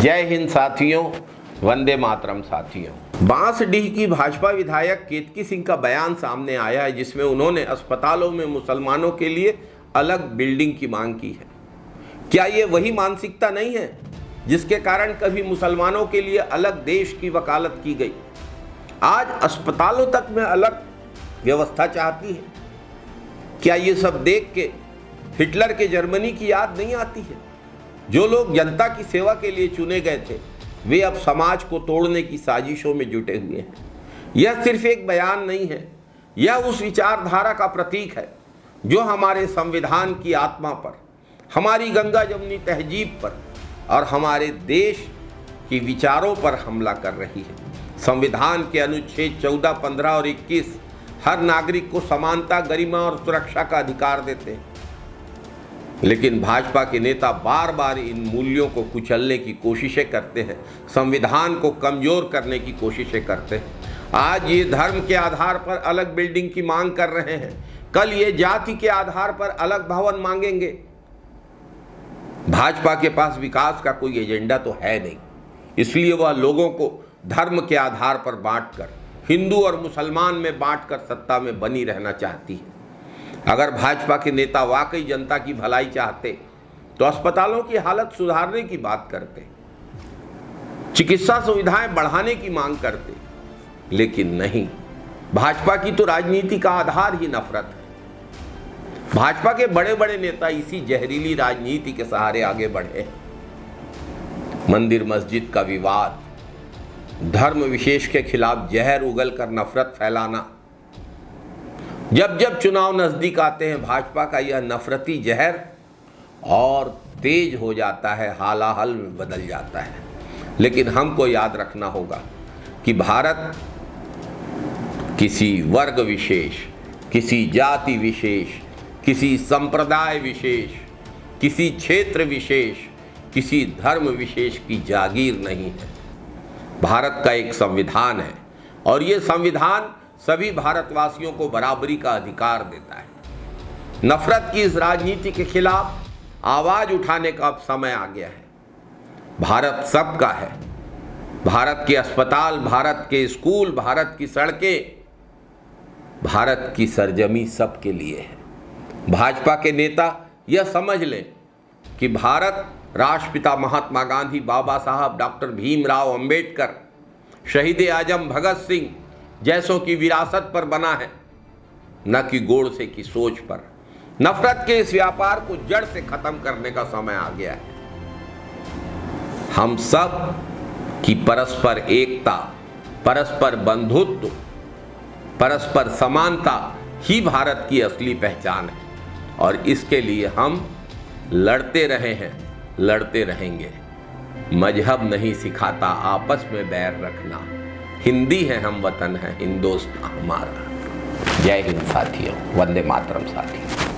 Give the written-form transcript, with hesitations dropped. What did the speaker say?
जय हिंद साथियों, वंदे मातरम साथियों। बांसडीह की भाजपा विधायक केतकी सिंह का बयान सामने आया है जिसमें उन्होंने अस्पतालों में मुसलमानों के लिए अलग बिल्डिंग की मांग की है। क्या ये वही मानसिकता नहीं है जिसके कारण कभी मुसलमानों के लिए अलग देश की वकालत की गई? आज अस्पतालों तक में अलग व्यवस्था चाहती है। क्या ये सब देख के हिटलर के जर्मनी की याद नहीं आती है? जो लोग जनता की सेवा के लिए चुने गए थे वे अब समाज को तोड़ने की साजिशों में जुटे हुए हैं। यह सिर्फ एक बयान नहीं है, यह उस विचारधारा का प्रतीक है जो हमारे संविधान की आत्मा पर, हमारी गंगा जमुनी तहजीब पर और हमारे देश की विचारों पर हमला कर रही है। संविधान के अनुच्छेद 14, 15 और 21 हर नागरिक को समानता, गरिमा और सुरक्षा का अधिकार देते हैं, लेकिन भाजपा के नेता बार बार इन मूल्यों को कुचलने की कोशिशें करते हैं, संविधान को कमजोर करने की कोशिशें करते हैं। आज ये धर्म के आधार पर अलग बिल्डिंग की मांग कर रहे हैं, कल ये जाति के आधार पर अलग भवन मांगेंगे। भाजपा के पास विकास का कोई एजेंडा तो है नहीं, इसलिए वह लोगों को धर्म के आधार पर बांटकर, हिंदू और मुसलमान में बांटकर सत्ता में बनी रहना चाहती है। अगर भाजपा के नेता वाकई जनता की भलाई चाहते तो अस्पतालों की हालत सुधारने की बात करते, चिकित्सा सुविधाएं बढ़ाने की मांग करते, लेकिन नहीं। भाजपा की तो राजनीति का आधार ही नफरत है। भाजपा के बड़े बड़े नेता इसी जहरीली राजनीति के सहारे आगे बढ़े। मंदिर मस्जिद का विवाद, धर्म विशेष के खिलाफ जहर उगलकर नफरत फैलाना। जब जब चुनाव नजदीक आते हैं भाजपा का यह नफरती जहर और तेज हो जाता है, हालाहल में बदल जाता है। लेकिन हमको याद रखना होगा कि भारत किसी वर्ग विशेष, किसी जाति विशेष, किसी संप्रदाय विशेष, किसी क्षेत्र विशेष, किसी धर्म विशेष की जागीर नहीं है। भारत का एक संविधान है और ये संविधान सभी भारतवासियों को बराबरी का अधिकार देता है। नफरत की इस राजनीति के खिलाफ आवाज उठाने का अब समय आ गया है। भारत सबका है। भारत के अस्पताल, भारत के स्कूल, भारत की सड़कें, भारत की सरजमी सबके लिए है। भाजपा के नेता यह समझ लें कि भारत राष्ट्रपिता महात्मा गांधी, बाबा साहब डॉक्टर भीमराव अंबेडकर, शहीद आजम भगत सिंह जैसों की विरासत पर बना है, न कि गोडसे की सोच पर। नफरत के इस व्यापार को जड़ से खत्म करने का समय आ गया है। हम सब की परस्पर एकता, परस्पर बंधुत्व, परस्पर समानता ही भारत की असली पहचान है और इसके लिए हम लड़ते रहे हैं, लड़ते रहेंगे। मजहब नहीं सिखाता आपस में बैर रखना, हिंदी है हम वतन है हिंदुस्तान हमारा। जय हिंद साथियों, वंदे मातरम साथियों।